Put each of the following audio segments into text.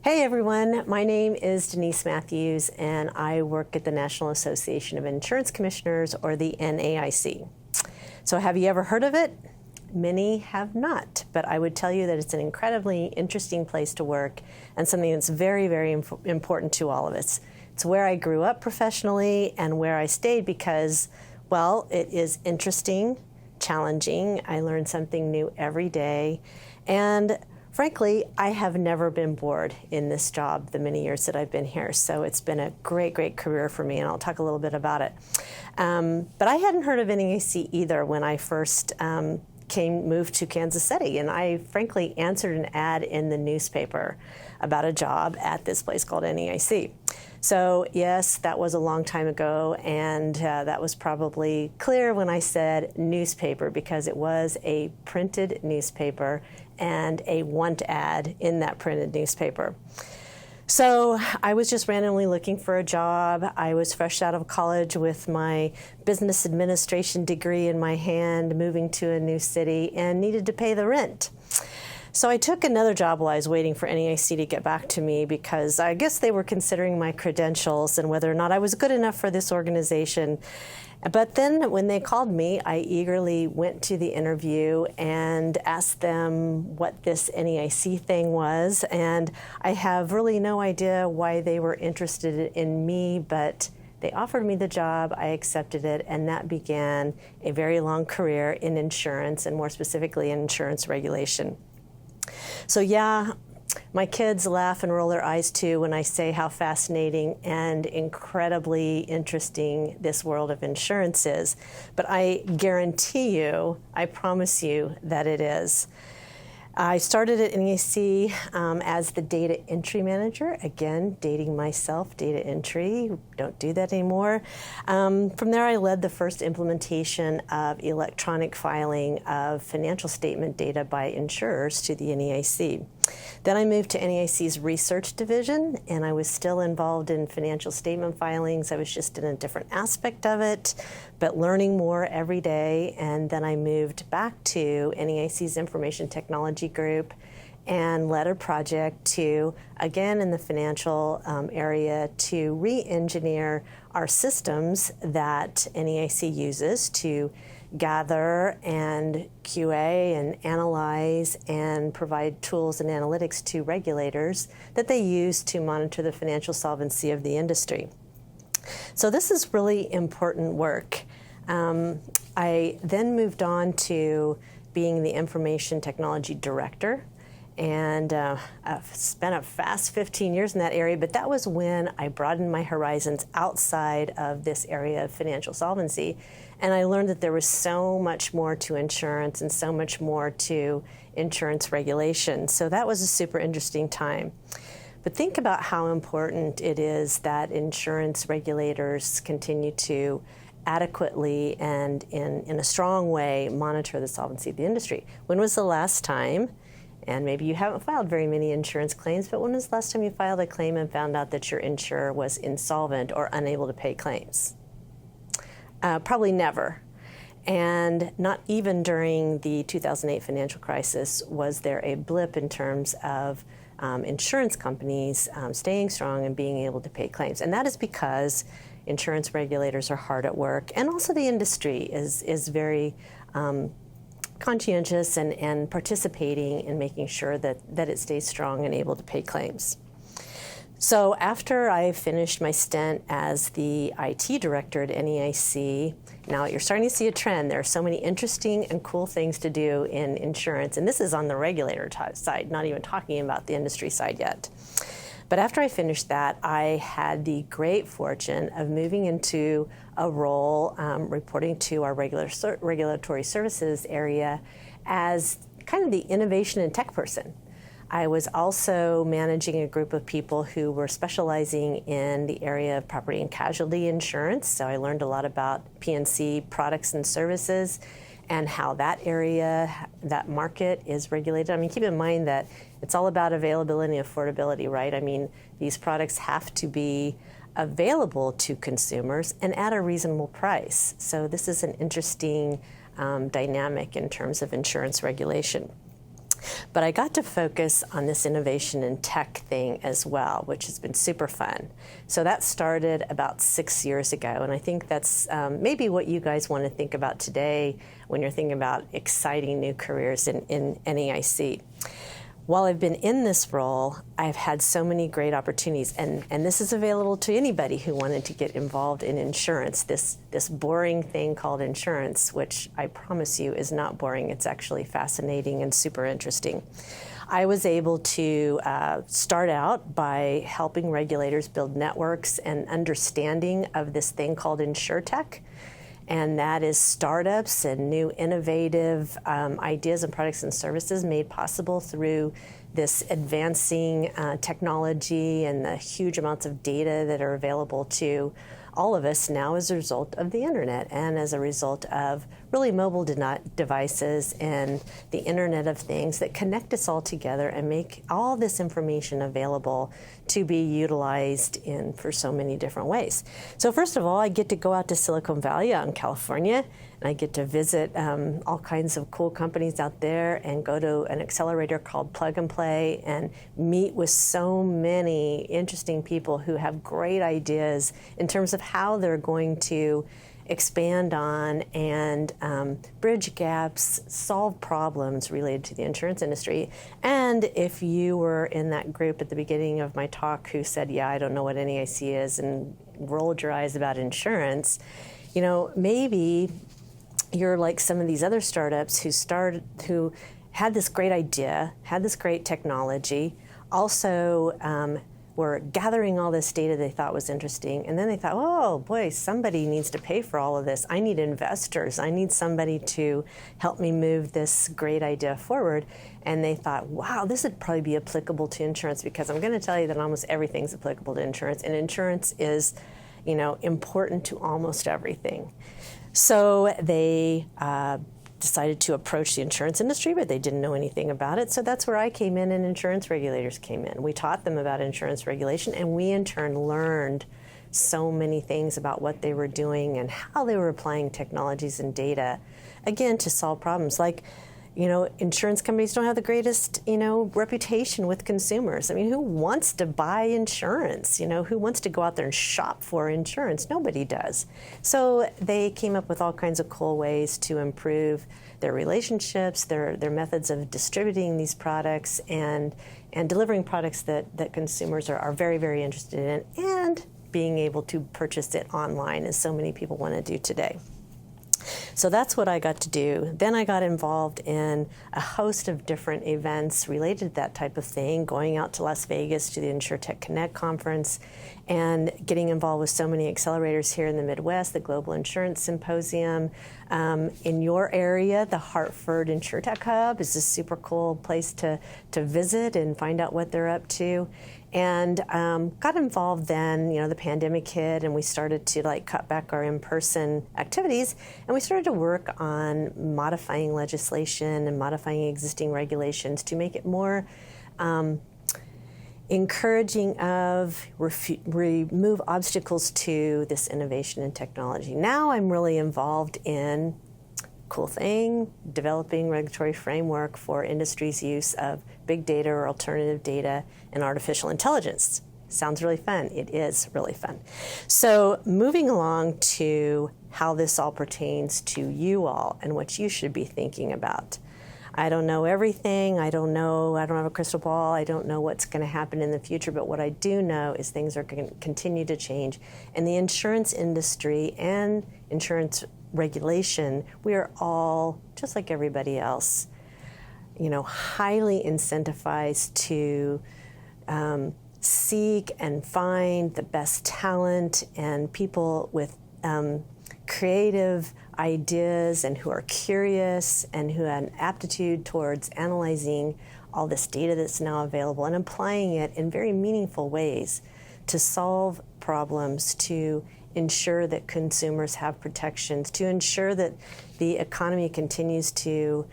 Hey everyone, my name is Denise Matthews and I work at the National Association of Insurance Commissioners, or the NAIC. So have you ever heard of it? Many have not, but I would tell you that it's an incredibly interesting place to work and something that's very, very important to all of us. It's where I grew up professionally and where I stayed because, well, it is interesting, challenging. I learn something new every day, and frankly, I have never been bored in this job the many years that I've been here. So it's been a great, great career for me, and I'll talk a little bit about it. But I hadn't heard of NEAC either when I first moved to Kansas City, and I frankly answered an ad in the newspaper about a job at this place called NEIC. So yes, that was a long time ago, and that was probably clear when I said newspaper, because it was a printed newspaper and a want ad in that printed newspaper. So I was just randomly looking for a job. I was fresh out of college with my business administration degree in my hand, moving to a new city, and needed to pay the rent. So I took another job while I was waiting for NEIC to get back to me, because I guess they were considering my credentials and whether or not I was good enough for this organization. But then when they called me, I eagerly went to the interview and asked them what this NEIC thing was. And I have really no idea why they were interested in me, but they offered me the job, I accepted it, and that began a very long career in insurance, and more specifically in insurance regulation. So yeah, my kids laugh and roll their eyes too when I say how fascinating and incredibly interesting this world of insurance is. But I guarantee you, I promise you that it is. I started at NEAC as the data entry manager. Again, dating myself, data entry, don't do that anymore. From there, I led the first implementation of electronic filing of financial statement data by insurers to the NEIC. Then I moved to NEIC's research division, and I was still involved in financial statement filings. I was just in a different aspect of it, but learning more every day. And then I moved back to NEIC's information technology group and led a project to, again in the financial area, to re-engineer our systems that NEIC uses to gather and QA and analyze and provide tools and analytics to regulators that they use to monitor the financial solvency of the industry. So this is really important work. I then moved on to being the information technology director, and I've spent a fast 15 years in that area, but that was when I broadened my horizons outside of this area of financial solvency, and I learned that there was so much more to insurance and so much more to insurance regulation. So that was a super interesting time. But think about how important it is that insurance regulators continue to adequately and in a strong way monitor the solvency of the industry. When was the last time, and maybe you haven't filed very many insurance claims, but when was the last time you filed a claim and found out that your insurer was insolvent or unable to pay claims? Probably never. And not even during the 2008 financial crisis was there a blip in terms of insurance companies staying strong and being able to pay claims. And that is because insurance regulators are hard at work, and also the industry is very conscientious and participating in making sure that it stays strong and able to pay claims. So after I finished my stint as the IT director at NEIC, now you're starting to see a trend. There are so many interesting and cool things to do in insurance, and this is on the regulator side, not even talking about the industry side yet. But after I finished that, I had the great fortune of moving into a role reporting to our regulatory services area as kind of the innovation and tech person. I was also managing a group of people who were specializing in the area of property and casualty insurance. So I learned a lot about P&C products and services and how that area, that market is regulated. I mean, keep in mind that it's all about availability and affordability, right? I mean, these products have to be available to consumers and at a reasonable price. So this is an interesting dynamic in terms of insurance regulation. But I got to focus on this innovation and tech thing as well, which has been super fun. So that started about 6 years ago, and I think that's maybe what you guys want to think about today when you're thinking about exciting new careers in NAIC. While I've been in this role, I've had so many great opportunities, and this is available to anybody who wanted to get involved in insurance, this boring thing called insurance, which I promise you is not boring. It's actually fascinating and super interesting. I was able to start out by helping regulators build networks and understanding of this thing called InsurTech. And that is startups and new innovative ideas and products and services made possible through this advancing technology and the huge amounts of data that are available to all of us now as a result of the internet and as a result of really mobile devices and the Internet of Things that connect us all together and make all this information available to be utilized for so many different ways. So first of all, I get to go out to Silicon Valley out in California, and I get to visit all kinds of cool companies out there and go to an accelerator called Plug and Play and meet with so many interesting people who have great ideas in terms of how they're going to expand on and bridge gaps, solve problems related to the insurance industry. And if you were in that group at the beginning of my talk who said, yeah, I don't know what NAIC is, and rolled your eyes about insurance, maybe you're like some of these other startups who had this great idea, had this great technology, also were gathering all this data they thought was interesting, and then they thought, oh boy, somebody needs to pay for all of this. I need investors. I need somebody to help me move this great idea forward. And they thought, wow, this would probably be applicable to insurance, because I'm going to tell you that almost everything's applicable to insurance, and insurance is, important to almost everything. So they decided to approach the insurance industry, but they didn't know anything about it. So that's where I came in and insurance regulators came in. We taught them about insurance regulation, and we in turn learned so many things about what they were doing and how they were applying technologies and data, again, to solve problems. Like, insurance companies don't have the greatest, reputation with consumers. I mean, who wants to buy insurance? Who wants to go out there and shop for insurance? Nobody does. So they came up with all kinds of cool ways to improve their relationships, their methods of distributing these products and delivering products that consumers are very, very interested in, and being able to purchase it online, as so many people want to do today. So that's what I got to do. Then I got involved in a host of different events related to that type of thing, going out to Las Vegas to the InsurTech Connect conference and getting involved with so many accelerators here in the Midwest, the Global Insurance Symposium. In your area, the Hartford InsurTech Hub is a super cool place to visit and find out what they're up to. And got involved then, the pandemic hit, and we started to cut back our in-person activities, and we started to work on modifying legislation and modifying existing regulations to make it more encouraging of remove obstacles to this innovation and technology. Now I'm really involved in cool thing, developing regulatory framework for industry's use of big data or alternative data and artificial intelligence. Sounds really fun. It is really fun. So moving along to how this all pertains to you all and what you should be thinking about. I don't know everything. I don't have a crystal ball. I don't know what's going to happen in the future, but what I do know is things are going to continue to change. And the insurance industry and insurance regulation, we are all, just like everybody else, highly incentivized to seek and find the best talent and people with creative ideas and who are curious and who have an aptitude towards analyzing all this data that's now available and applying it in very meaningful ways to solve problems, to ensure that consumers have protections, to ensure that the economy continues to,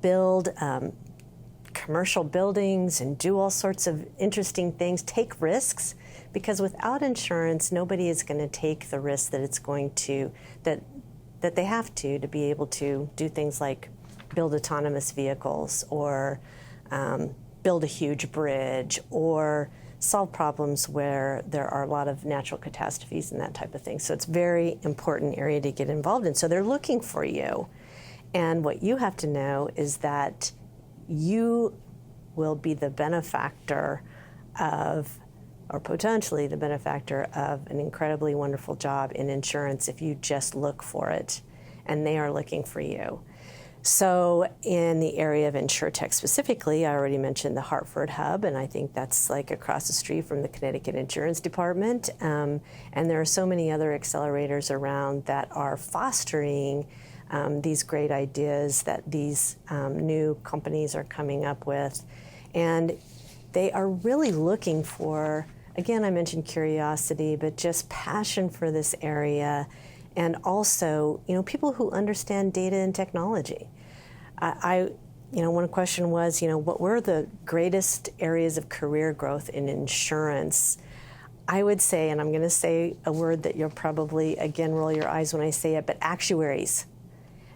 build commercial buildings and do all sorts of interesting things, take risks, because without insurance, nobody is going to take the risk that it's going to, that they have to be able to do things like build autonomous vehicles or build a huge bridge or solve problems where there are a lot of natural catastrophes and that type of thing. So it's a very important area to get involved in. So they're looking for you. And what you have to know is that you will be the benefactor of, or potentially the benefactor of, an incredibly wonderful job in insurance if you just look for it. And they are looking for you. So in the area of InsurTech specifically, I already mentioned the Hartford hub, and I think that's like across the street from the Connecticut Insurance Department. And there are so many other accelerators around that are fostering these great ideas that these new companies are coming up with. And they are really looking for, again, I mentioned curiosity, but just passion for this area. And also, people who understand data and technology. One question was, what were the greatest areas of career growth in insurance? I would say, and I'm going to say a word that you'll probably, again, roll your eyes when I say it, but actuaries.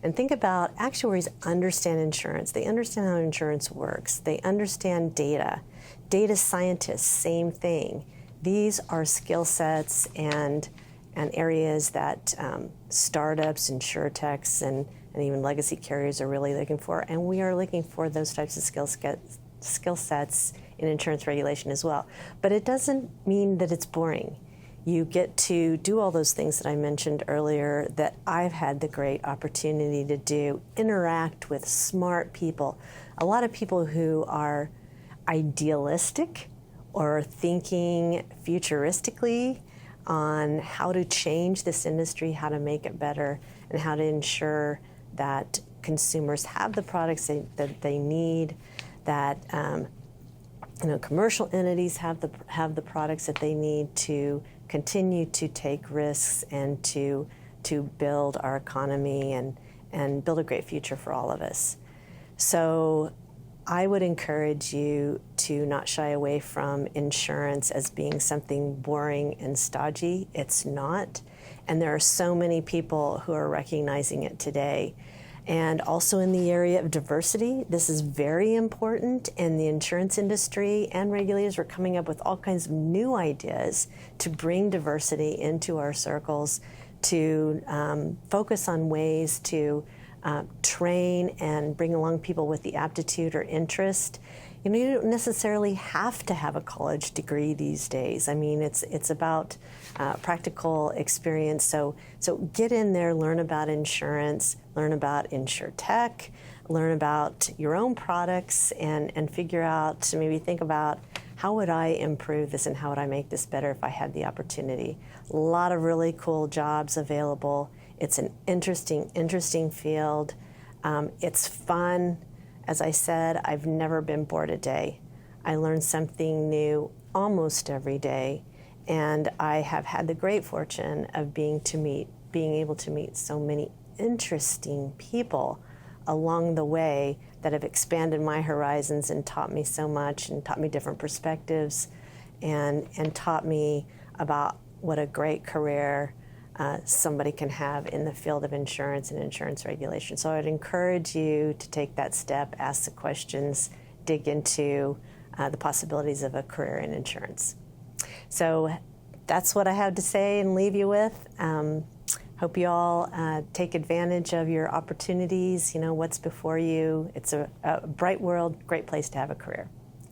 And think about actuaries understand insurance. They understand how insurance works. They understand data. Data scientists, same thing. These are skill sets and areas that startups, insurtechs, and even legacy carriers are really looking for. And we are looking for those types of skill sets in insurance regulation as well. But it doesn't mean that it's boring. You get to do all those things that I mentioned earlier that I've had the great opportunity to do, interact with smart people, a lot of people who are idealistic or thinking futuristically on how to change this industry, how to make it better, and how to ensure that consumers have the products that they need, that commercial entities have the products that they need to continue to take risks and to build our economy and build a great future for all of us. So I would encourage you to not shy away from insurance as being something boring and stodgy. It's not. And there are so many people who are recognizing it today. And also in the area of diversity, this is very important. And the insurance industry and regulators are coming up with all kinds of new ideas to bring diversity into our circles, to focus on ways to train and bring along people with the aptitude or interest. You don't necessarily have to have a college degree these days. I mean, it's about practical experience. So get in there, learn about insurance, learn about InsurTech, learn about your own products, and figure out, maybe think about, how would I improve this and how would I make this better if I had the opportunity? A lot of really cool jobs available. It's an interesting field. It's fun. As I said, I've never been bored a day. I learn something new almost every day, and I have had the great fortune of being able to meet so many interesting people along the way that have expanded my horizons and taught me so much and taught me different perspectives and taught me about what a great career somebody can have in the field of insurance and insurance regulation. So I'd encourage you to take that step, ask the questions, dig into the possibilities of a career in insurance. So that's what I have to say and leave you with. Hope you all take advantage of your opportunities, what's before you. It's a bright world, great place to have a career.